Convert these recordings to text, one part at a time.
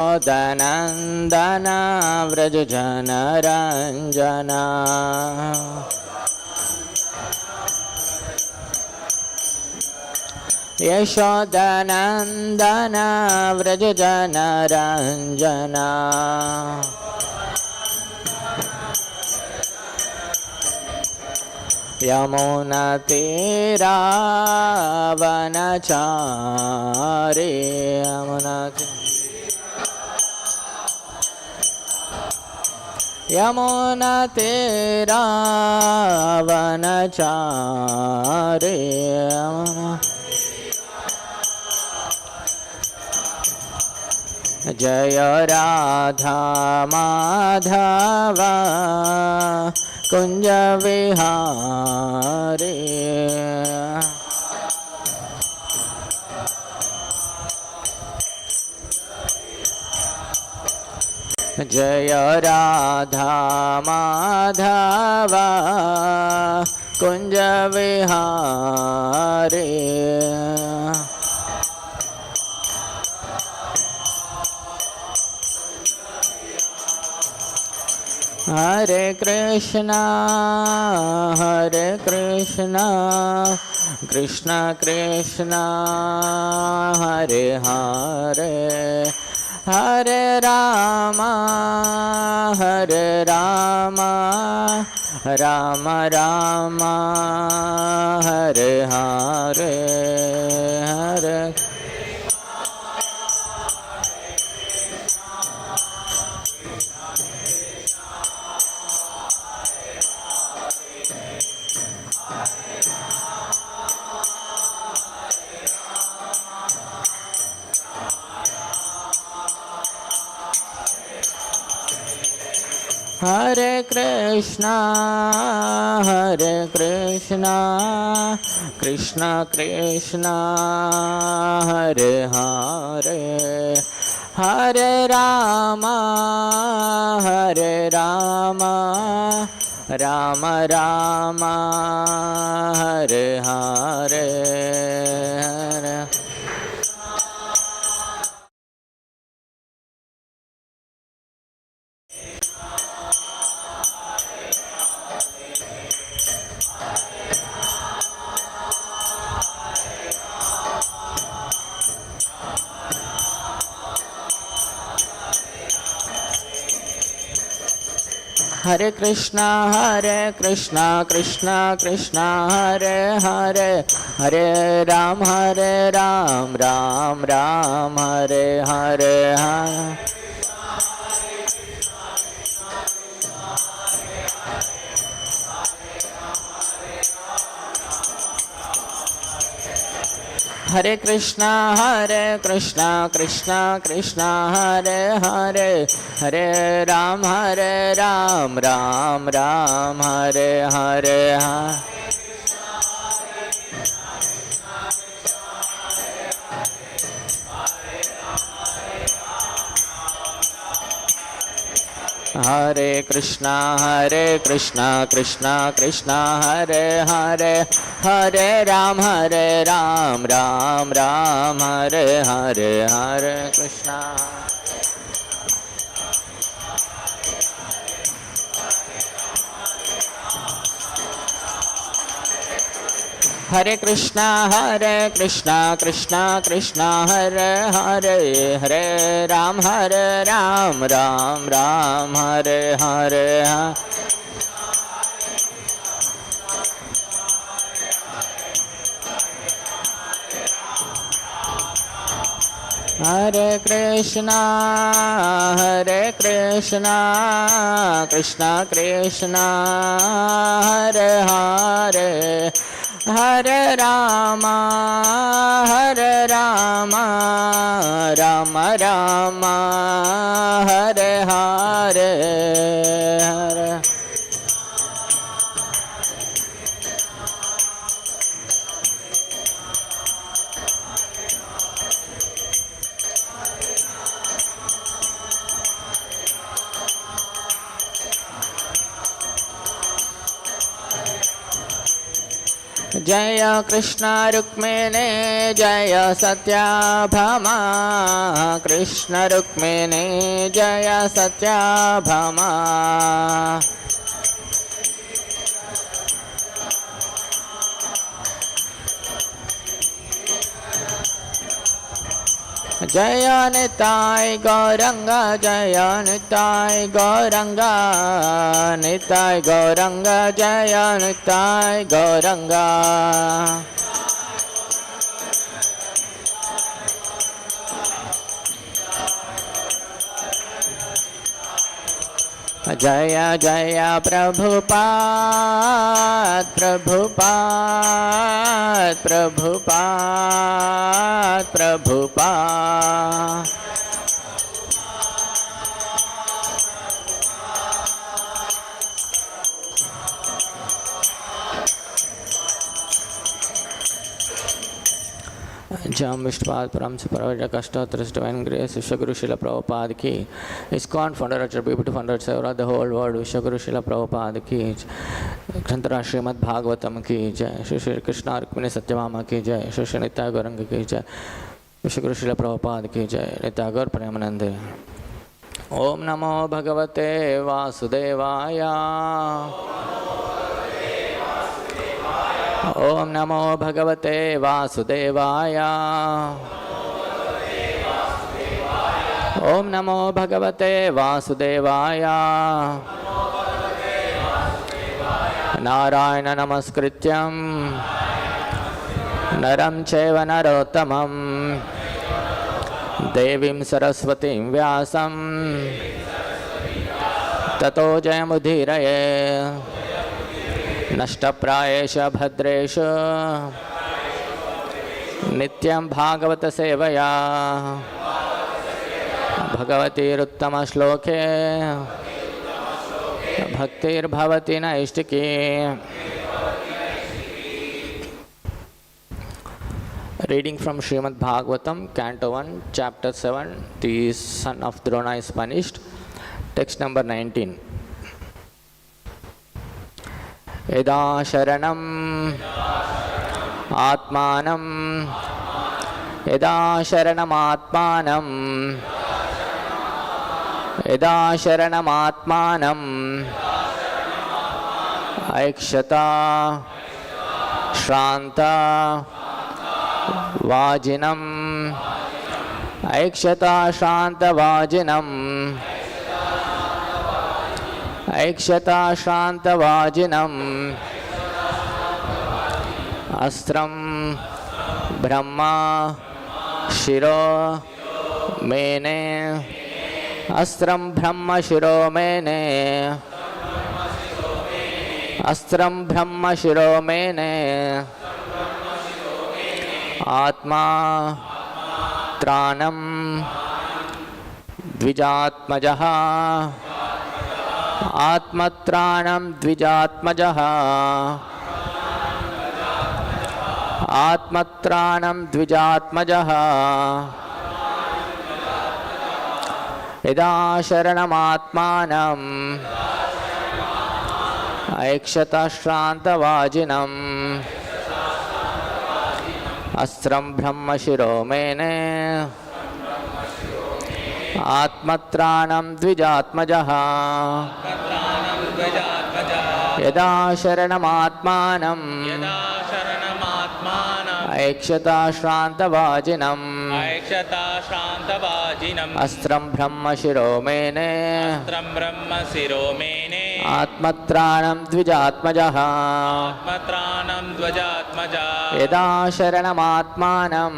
Danandana Vrajajana Ranjana Yashodanandana Vrajajana Ranjana Yamuna Tira Vanachari Yamuna Tira Vanachari Jaya Radha Madhava Kunja Vihari Jaya Radha Madhava Kunja Vihari Hare Krishna Krishna Krishna Hare Hare Hare Rama Rama Rama Hare Hare Hare Hare Krishna Krishna Krishna Hare Hare Hare Rama Rama Rama Hare Hare Hare Hare Krishna Krishna Krishna Hare Hare Hare Ram Ram Ram Hare Hare Hare Hare Krishna Krishna Krishna Hare Hare Hare Ram Ram Ram Hare Hare Hare Hare Krishna Krishna Krishna Hare Hare Hare Ram Ram Ram Hare Hare Hare Krishna Hare Krishna Krishna Krishna Hare Hare Hare Ram Ram Ram Hare Hare Hare Krishna Krishna Krishna Hare Hare Hare Rama Rama Rama Hare Hare Hare जय कृष्ण रुक्मिणी जय सत्याभामा कृष्ण रुक्मिणी जय सत्याभामा जय निताय गौरंगा जय निताय गौरंगा निताय गौरंगा जय निताय गौरंगा जय जय प्रभुपाद प्रभुपाद प्रभुपाद प्रभुपाद जम विष्णुपाद परम से परवजक अष्टोत्तर डिवाइन ग्रेस विश्वगुरु शिला प्रभुपाद की ISKCON founder attributed founder server the whole world विश्वगुरु शिला प्रभुपाद की ग्रंथराज श्रीमद्-भागवतम की जय श्री श्री कृष्ण रुक्मिणी सत्यभामा की जय श्री श्री नित्याय गौरंग की जय विश्वगुरु शिला प्रभुपाद की जय नित्याय गौर प्रेमानंदे ओम नमो भगवते वासुदेवाय ओम नमो भगवते वासुदेवाय ओम नमो भगवते वासुदेवाय नारायण नमस्कृत्यं नरं चैव नरोत्तमं देवीं सरस्वतीं व्यासं ततो जयमुदीरये नष्टप्रायेष भद्रेश नित्यं भागवत सेवया भगवतीरुत्तमश्लोके भक्तिर्भवति नैष्टिकी Reading from Srimad-Bhagavatam, Canto 1, Chapter 7, the son of Drona is punished. Text number 19. यदा शरणम् आत्मानं यदा शरणमात्मानं यदा शरणमात्मानं ऐक्षता श्रान्ता वाजिनम् ऐक्षता श्रान्तवाजिनम् ऐक्षता श्रान्तवाजिनम् अस्त्रं ब्रह्मा शिरो मेने अस्त्रं ब्रह्म शिरो मेने अस्त्रं ब्रह्म शिरो मेने आत्मा त्राणं द्विजात्मजः आत्मत्राणं द्विजात्मजः आत्मत्राणं द्विजात्मजः यदा शरणमात्मानं ऐक्षता श्रान्तवाजिनम् अस्त्रं ब्रह्म शिरो मेने आत्मत्राणं द्विजात्मजः यदा शरणमात्मानं ऐक्षता श्रान्तवाजिनम् अस्त्रं ब्रह्म शिरो मेने आत्मत्राणं द्विजात्मजः यदा शरणमात्मानं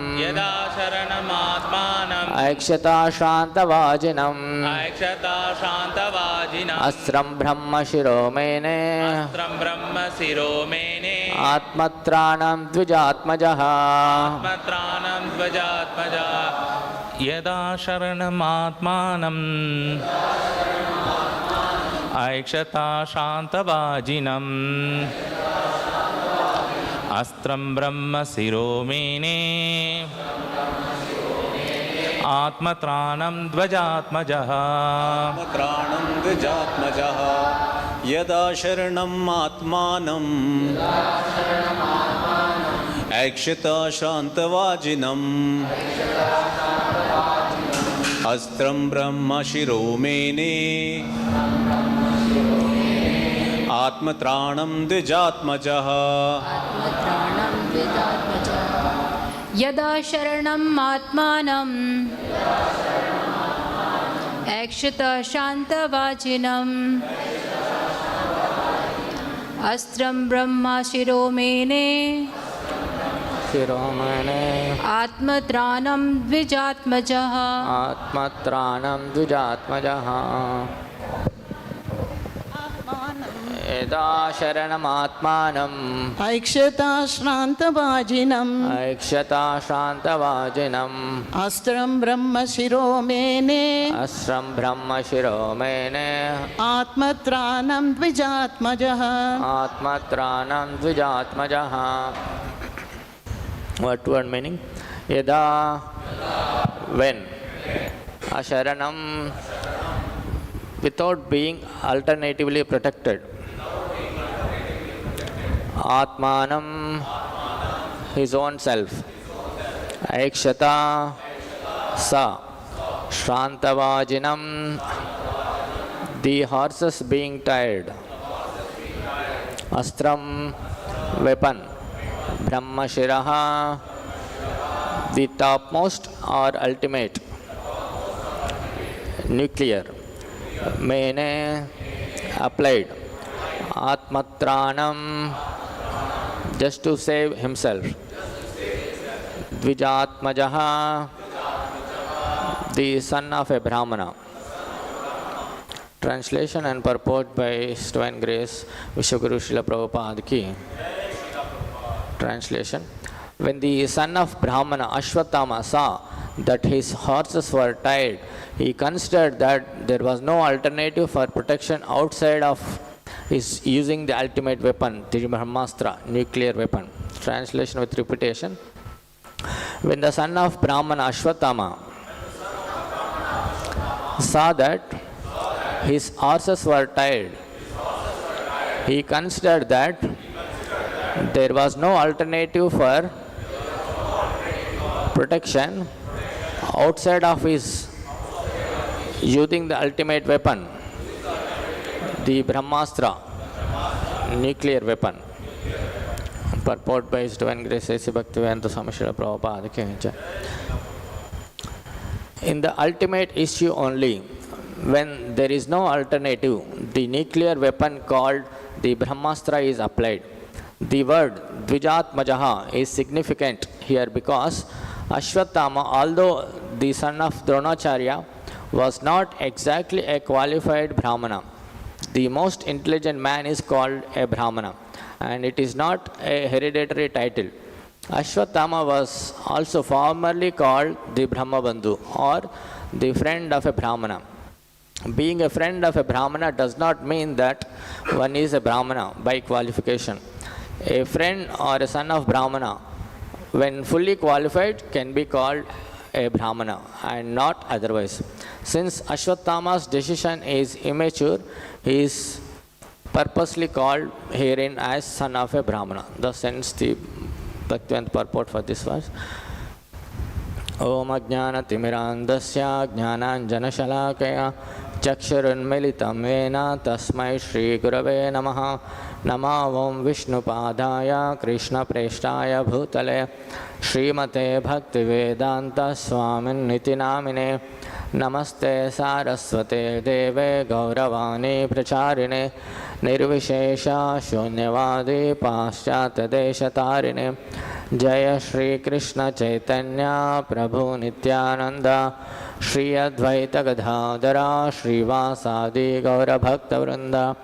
ऐक्षता श्रान्तवाजिनम् अस्त्रं ब्रह्म शिरो मेने आत्मत्राणं द्विजात्मजः यदा शरणमात्मानं ऐक्षता शान्तवाजिनम् अस्त्रं ब्रह्म शिरो मेने आत्मत्राणं द्विजात्मजः यदा शरणम् आत्मानम् ऐक्षता शान्तवाजिनम् अस्त्रं ब्रह्म शिरोमेने आत्मत्राणं द्विजात्मजः यदा शरणम् आत्मानम् ऐक्षत शान्तवाचिनम् अस्त्रं ब्रह्म शिरोमेने शिरोमणे आत्मत्राणं द्विजात्मजः आत्मत्राणं द्विजात्मजः यदा शरणमात्मानम् ऐक्षता श्रान्तवाजिनम् ऐक्षता शान्तवाजिनम् अस्त्रं ब्रह्म शिरोमेने अस्त्रं ब्रह्म शिरोमेने आत्मत्राणं द्विजात्मजः आत्मत्राणं द्विजात्मजः. What word meaning? Yada, when. Asharanam, without being alternatively protected. Atmanam, his own self. Aikshata, sa. Shrantavajinam, the horses being tired. Astram, weapon. Brahmashiraha, the topmost or ultimate. Nuclear. Mene, applied. Atmatranam, just to save himself. Dvijatmajaha, the son of a Brahmana. Translation and purport by His Divine Grace Vishwaguru Srila Prabhupada ki. Translation. When the son of Brahmana Ashwatthama saw that his horses were tied, he considered that there was no alternative for protection outside of his using the ultimate weapon, the Brahmastra, nuclear weapon. Translation with repetition. When the son of Brahmana Ashwatthama saw that his horses were tied, he considered that there was no alternative for protection outside of his using the ultimate weapon, the Brahmastra, nuclear weapon. Purport by His Divine Grace A.C. Bhaktivedanta Swami Srila Prabhupada ki jai. In the ultimate issue only, when there is no alternative, the nuclear weapon called the Brahmastra is applied. The word Dvijatmajaha is significant here because Ashwatthama, although the son of Dronacharya, was not exactly a qualified Brahmana. The most intelligent man is called a Brahmana, and it is not a hereditary title. Ashwatthama was also formerly called the Brahmabandhu or the friend of a Brahmana. Being a friend of a Brahmana does not mean that one is a Brahmana by qualification. A friend or a son of Brahmana, when fully qualified, can be called a Brahmana and not otherwise. Since Ashwatthama's decision is immature, he is purposely called herein as son of a Brahmana. Thus ends the Bhaktivedanta purport for this verse. Om Ajnana-timirandasya Jnananjana-shalakaya Chakshurunmilitam Vena Tasmai Shri Gurave Namaha Namavam Vishnupadaya Krishna Preshtaya Bhutale Srimate Bhaktivedanta Swamin Niti Namine Namaste Saraswate Deve Gauravani Pracharine Nirvishesha Shunyavadi Paschata Deshatarine Jaya Shri Krishna Chaitanya Prabhu Nityananda Shri Advaita Gadadhara Shri Vasadi Gaura Bhakta Vrinda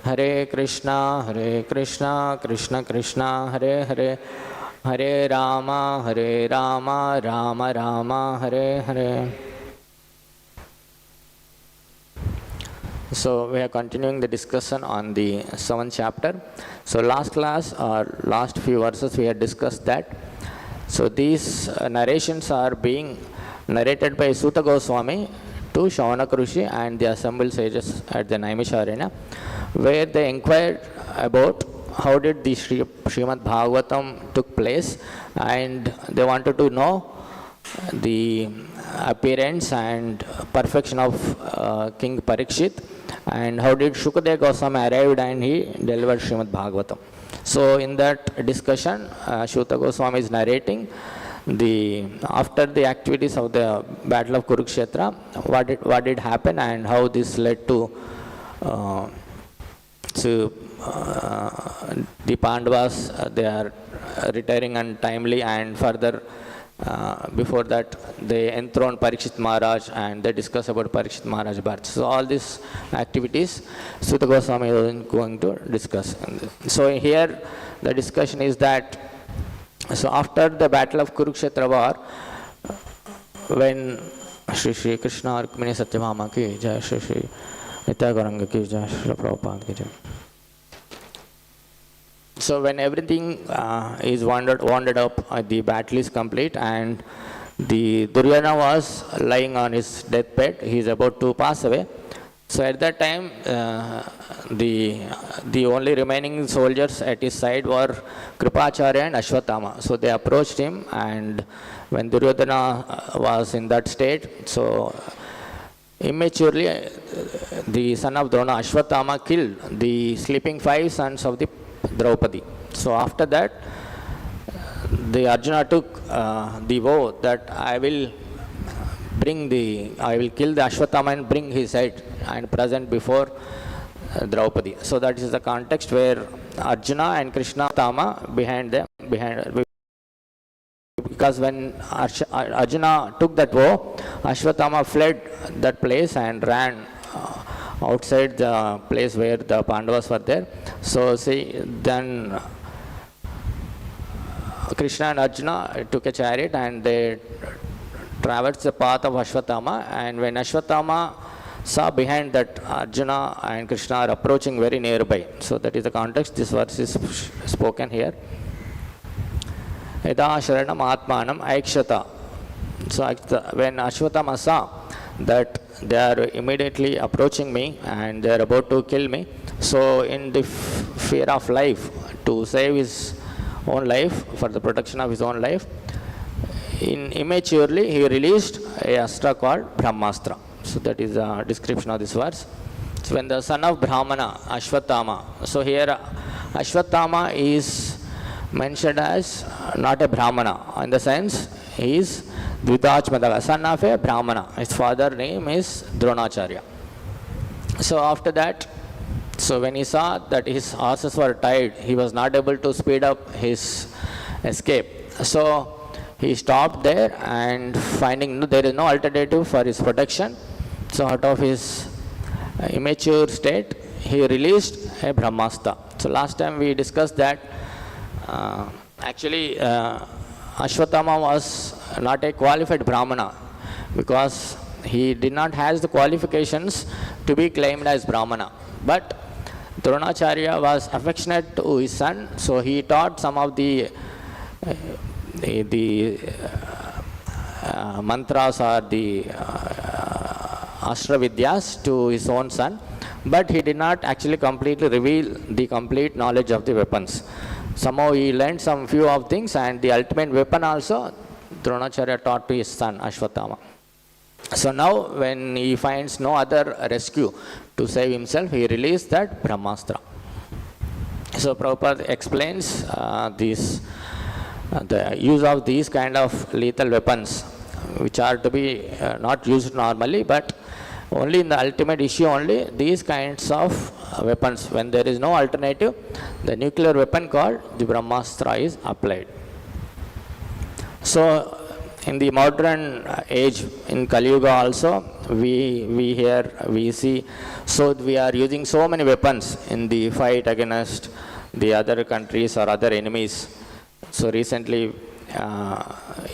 Hare Krishna Krishna Krishna Hare Hare Hare Rama Rama Rama Hare Hare. So we are continuing the discussion on the 7th chapter. So last class or last few verses we had discussed that. So these narrations are being narrated by Suta Goswami to Shaunaka Rishi and the assembled sages at the Naimisha arena, where they inquired about how did the Srimad-Bhagavatam took place, and they wanted to know the appearance and perfection of King Parikshit, and how did Shukadeva Goswami arrived and he delivered Srimad-Bhagavatam. So in that discussion, Shuta Goswami is narrating after the activities of the Battle of Kurukshetra, what did happen and how this led to the Pandavas, they are retiring untimely, and further before that they enthroned Parikshit Maharaj and they discuss about Parikshit Maharaj birth. So all these activities Sutta Goswami is going to discuss. So here the discussion is that, so after the battle of Kurukshetra war, when Shri Krishna Rukmini Satyabhama ki jai, Shri Nitya Gauranga ki jai, Shri Prabhupada ki jai. So when everything is wounded up, the battle is complete, and the Duryodhana was lying on his deathbed. He is about to pass away. So at that time, the only remaining soldiers at his side were Kripacharya and Ashwatthama. So they approached him, and when Duryodhana was in that state, so immaturely the son of Drona, Ashwatthama, killed the sleeping 5 sons of the Draupadi. So after that, the Arjuna took the vow that I will kill the Ashwatthama and bring his head and present before Draupadi. So that is the context where Arjuna and Krishna Tama behind, because when Arjuna took that vow, Ashwatthama fled that place and ran outside the place where the Pandavas were there. So then Krishna and Arjuna took a chariot and they traversed the path of Ashwatthama, and when Ashwatthama saw behind that Arjuna and Krishna are approaching very nearby. So that is the context this verse is spoken here. Yada sharanam atmanam aikshata. So when Ashwatthama saw that they are immediately approaching me and they are about to kill me, so in the fear of life, to save his own life, for the protection of his own life, immaturely he released a astra called Brahmastra. So that is the description of this verse. So when the son of Brahmana, Ashwatthama, so here Ashwatthama is mentioned as not a Brahmana, in the sense he is Dvidachmadava, son of a Brahmana. His father name is Dronacharya. So after that, so when he saw that his horses were tied, he was not able to speed up his escape. So he stopped there, and finding there is no alternative for his protection, so out of his immature state, he released a Brahmastra. So last time we discussed that actually Ashwatthama was not a qualified Brahmana, because he did not have the qualifications to be claimed as Brahmana. But Dronacharya was affectionate to his son, so he taught some of the mantras or the Ashra Vidyas to his own son, but he did not actually completely reveal the complete knowledge of the weapons. Somehow he learned some few of things, and the ultimate weapon also Dronacharya taught to his son Ashwatthama. So now when he finds no other rescue to save himself, he released that Brahmastra. So Prabhupada explains the use of these kind of lethal weapons, which are to be not used normally, but only in the ultimate issue only these kinds of weapons. When there is no alternative, the nuclear weapon called the Brahmastra is applied. So in the modern age, in Kali Yuga also, we see, so we are using so many weapons in the fight against the other countries or other enemies. So recently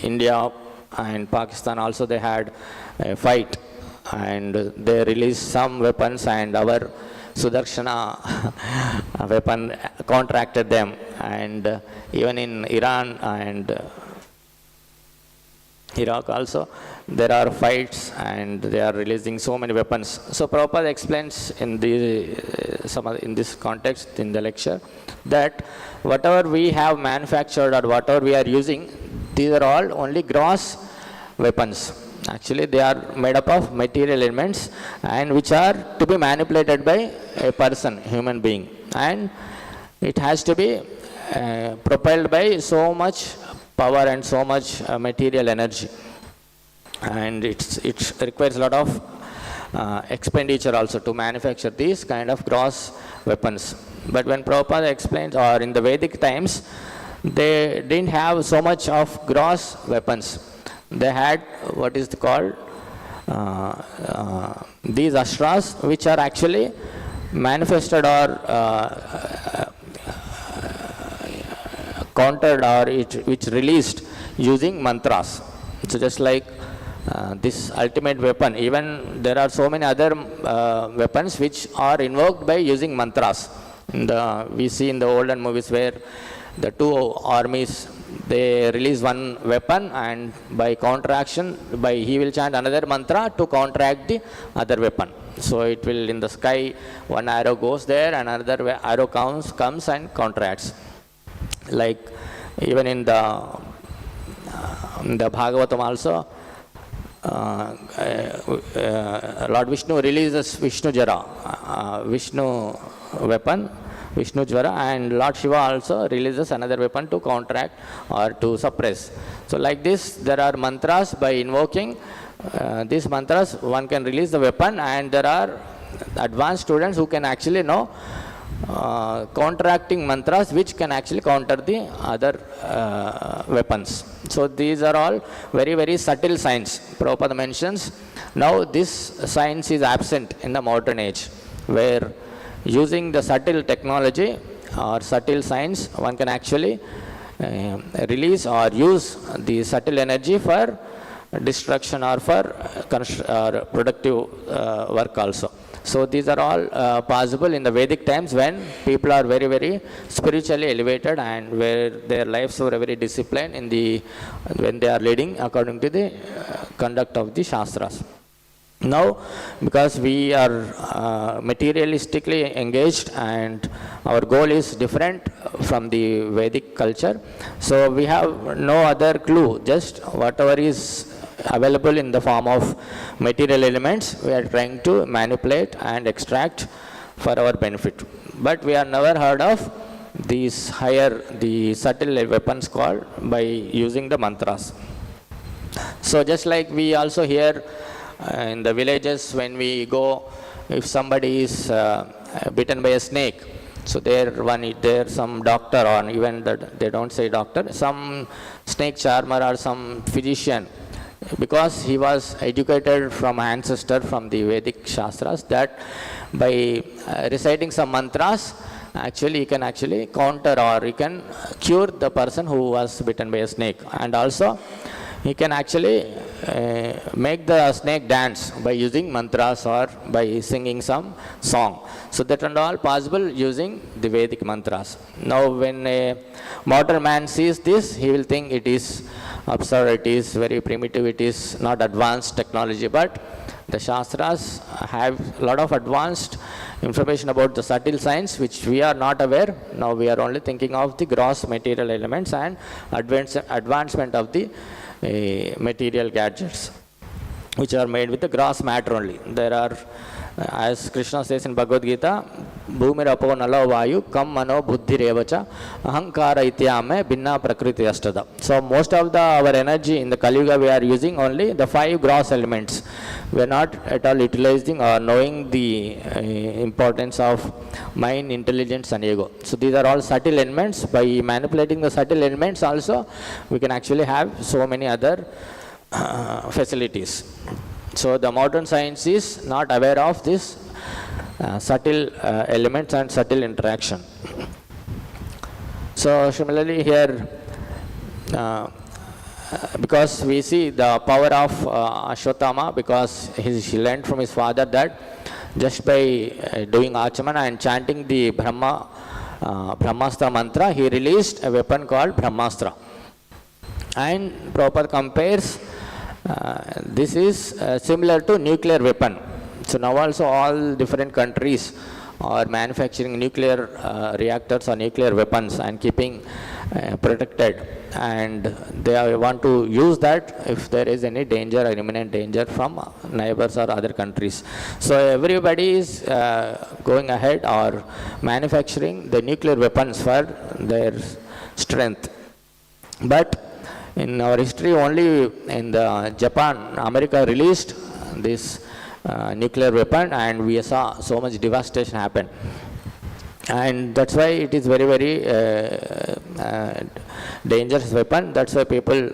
India and Pakistan also, they had a fight and they released some weapons, and our Sudarshana weapon counteracted them. And even in Iran and Iraq also, there are fights and they are releasing so many weapons. So Prabhupada explains in in this context in the lecture that whatever we have manufactured or whatever we are using, these are all only gross weapons. Actually, they are made up of material elements and which are to be manipulated by a person, human being. And it has to be propelled by so much power and so much material energy. And it requires a lot of expenditure also to manufacture these kind of gross weapons. But when Prabhupada explains, or in the Vedic times, they didn't have so much of gross weapons. They had what is called these astras, which are actually manifested or countered or which released using mantras. So just like this ultimate weapon, even there are so many other weapons which are invoked by using mantras. We see in the olden movies where the two armies, they release one weapon and by counteraction, he will chant another mantra to counteract the other weapon. So it will in the sky, one arrow goes there and another arrow comes and counteracts. Like even in the Bhagavatam also, Lord Vishnu releases Vishnu Jara, Vishnu weapon, Vishnu Jara, and Lord Shiva also releases another weapon to counteract or to suppress. So like this, there are mantras. By invoking these mantras, one can release the weapon, and there are advanced students who can actually know counteracting mantras which can actually counter the other weapons. So these are all very, very subtle signs. Prabhupada mentions, now this science is absent in the modern age, where using the subtle technology or subtle science, one can actually release or use the subtle energy for destruction or for productive work also. So these are all possible in the Vedic times when people are very, very spiritually elevated and where their lives were very disciplined when they are leading according to the conduct of the Shastras. Now, because we are materialistically engaged and our goal is different from the Vedic culture, so we have no other clue, just whatever is available in the form of material elements, we are trying to manipulate and extract for our benefit. But we have never heard of the subtle weapons called by using the mantras. So just like we also hear in the villages when we go, if somebody is bitten by a snake, so there's some doctor, or even they don't say doctor, some snake charmer or some physician, because he was educated from ancestor from the Vedic Shastras, that by reciting some mantras, actually he can actually counter or he can cure the person who was bitten by a snake. And also he can actually make the snake dance by using mantras or by singing some song. So that and all possible using the Vedic mantras. Now when a modern man sees this, he will think it is absurd, it is very primitive, it is not advanced technology. But the Shastras have a lot of advanced information about the subtle science which we are not aware. Now we are only thinking of the gross material elements and advancement of the material gadgets which are made with the gross matter only. There are, as Krishna says in Bhagavad Gita, Bhumirapo nalo vayu kam mano buddhi revacha ahankara ityame binna prakriti astada. So most of our energy in the Kali Yuga we are using only the 5 gross elements. We are not at all utilizing or knowing the importance of mind, intelligence and ego. So these are all subtle elements. By manipulating the subtle elements also, we can actually have so many other facilities. So the modern science is not aware of this subtle elements and subtle interaction. So similarly here, because we see the power of Ashwatthama, because he learned from his father that just by doing Achamana and chanting the Brahmastra mantra, he released a weapon called Brahmastra. And Prabhupada compares This is similar to nuclear weapon. So now also all different countries are manufacturing nuclear reactors or nuclear weapons and keeping protected, and they want to use that if there is any danger or imminent danger from neighbors or other countries. So everybody is going ahead or manufacturing the nuclear weapons for their strength. But in our history, only in the Japan, America released this nuclear weapon, and we saw so much devastation happen. And that's why it is very, very dangerous weapon. That's why people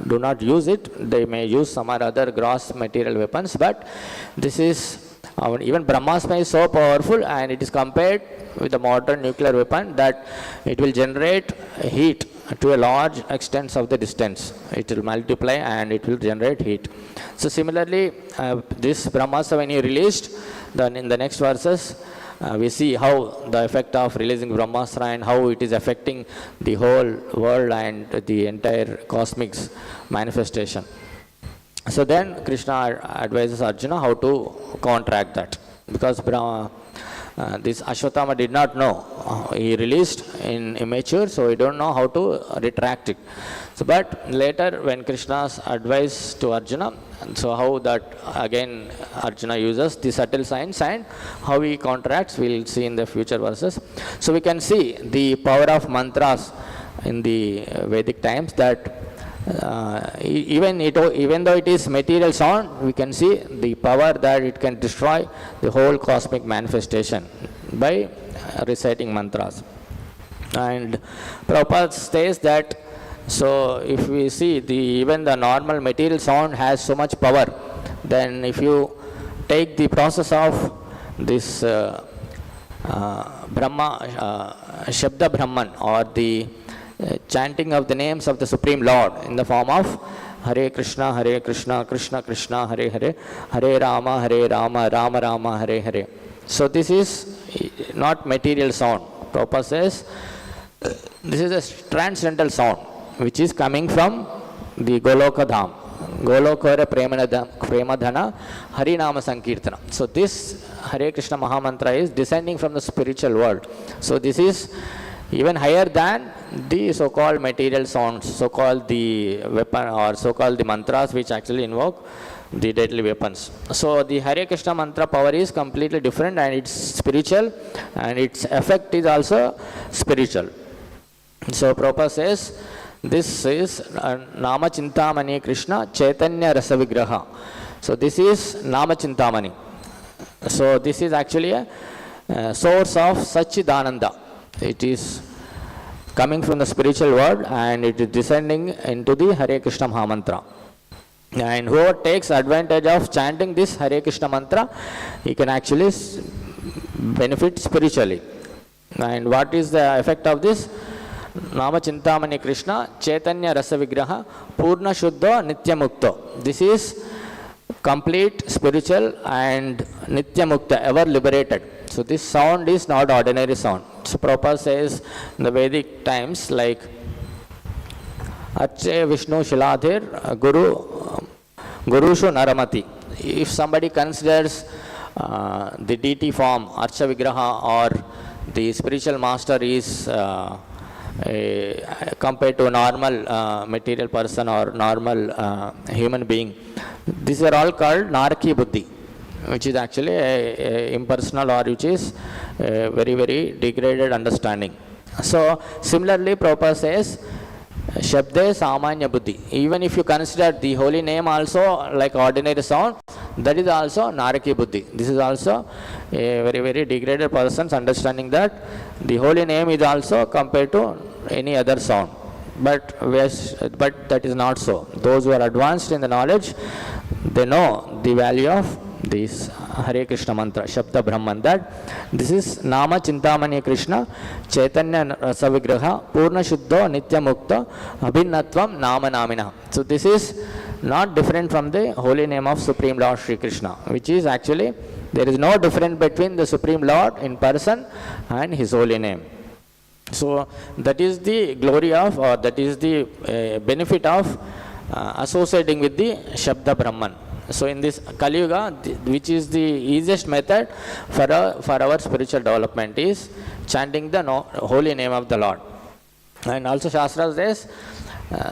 do not use it. They may use some other gross material weapons, but this is, even Brahmastra is so powerful, and it is compared with the modern nuclear weapon that it will generate heat to a large extent of the distance. It will multiply and it will generate heat. So similarly, this Brahmastra, when he released, then in the next verses, we see how the effect of releasing Brahmastra and how it is affecting the whole world and the entire cosmic manifestation. So then Krishna advises Arjuna how to counteract that, because this Ashwatthama did not know. He released in immature, so he don't know how to retract it. So, but later when Krishna's advice to Arjuna, so how that again Arjuna uses the subtle science and how he counteracts, we'll see in the future verses. So we can see the power of mantras in the Vedic times, that even though it is material sound, we can see the power that it can destroy the whole cosmic manifestation by reciting mantras. And Prabhupada says that, so if we see even the normal material sound has so much power, then if you take the process of this Brahma, Shabda Brahman, or the chanting of the names of the Supreme Lord in the form of Hare Krishna, Krishna Krishna, Hare Hare, Hare Rama, Rama Rama, Hare Hare. So this is not material sound. Prabhupada says this is a transcendental sound which is coming from the Goloka Dham. Golokara Premadhana Harinama Sankirtana. So this Hare Krishna Mahamantra is descending from the spiritual world. So this is even higher than the so-called material sounds, so-called the weapon, or so-called the mantras which actually invoke the deadly weapons. So the Hare Krishna mantra power is completely different, and it's spiritual, and its effect is also spiritual. So Prabhupada says this is Nama Chintamani Krishna Chaitanya Rasa Vigraha. So this is Nama Chintamani. So this is actually a source of Satchidananda. It is coming from the spiritual world, and it is descending into the Hare Krishna Mahamantra. And whoever takes advantage of chanting this Hare Krishna mantra, he can actually benefit spiritually. And what is the effect of this? Nama Chintamani Krishna Chaitanya Rasa Vigraha Purna Shuddha Nitya Mukta. This is complete spiritual and Nitya Mukta, ever liberated. So this sound is not ordinary sound. So Prabhupada says in the Vedic times, like Arche Vishnu Shiladhir Gurushu Naramati. If somebody considers the deity form, Archa Vigraha, or the spiritual master is compared to a normal material person or normal human being, these are all called Naraki Buddhi, which is actually a impersonal, or which is a very, very degraded understanding. So similarly, Prabhupada says Shabde Samanya Buddhi. Even if you consider the holy name also like ordinary sound, that is also Naraki Buddhi. This is also a very, very degraded person's understanding that the holy name is also compared to any other sound. But that is not so. Those who are advanced in the knowledge, they know the value of this Hare Krishna mantra, Shabda Brahman, that this is Nama Chintamani Krishna Chaitanya Rasa Vigraha Purna Shuddha Nitya Mukta Abhinnatvam Nama Namina. So this is not different from the holy name of Supreme Lord Sri Krishna, which is actually, there is no difference between the Supreme Lord in person and his holy name. So that is the glory of, or that is the benefit of associating with the Shabda Brahman. So in this Kali Yuga, which is the easiest method for our spiritual development, is chanting the holy name of the Lord. And also Shastra says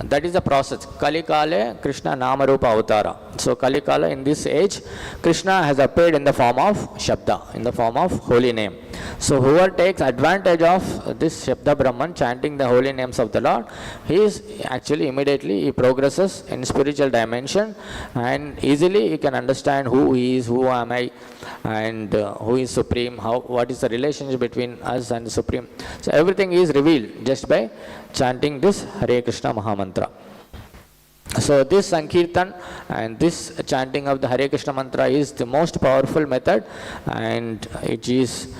that is the process. Kali Kale Krishna Namarupa Avatara. So Kali Kala, in this age, Krishna has appeared in the form of Shabda, in the form of holy name. So whoever takes advantage of this Shabda Brahman, chanting the holy names of the Lord, he is actually immediately he progresses in spiritual dimension, and easily he can understand who he is, who am I, and who is supreme, what is the relationship between us and the supreme. So everything is revealed just by chanting this Hare Krishna Mahamantra. So this Sankirtan and this chanting of the Hare Krishna mantra is the most powerful method, and it is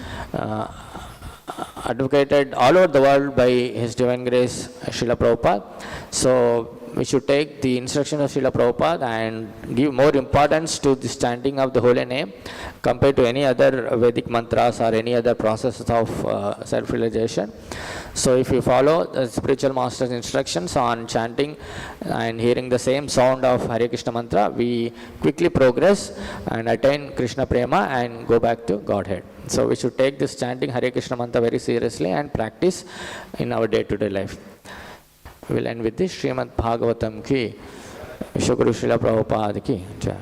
advocated all over the world by His Divine Grace Srila Prabhupada. So we should take the instruction of Srila Prabhupada and give more importance to this chanting of the holy name compared to any other Vedic mantras or any other processes of self-realization. So if we follow the spiritual master's instructions on chanting and hearing the same sound of Hare Krishna mantra, we quickly progress and attain Krishna Prema and go back to Godhead. So we should take this chanting Hare Krishna mantra very seriously and practice in our day-to-day life. We will end with this Srimad-Bhagavatam ki, Vishwaguru Srila Prabhupada ki jai.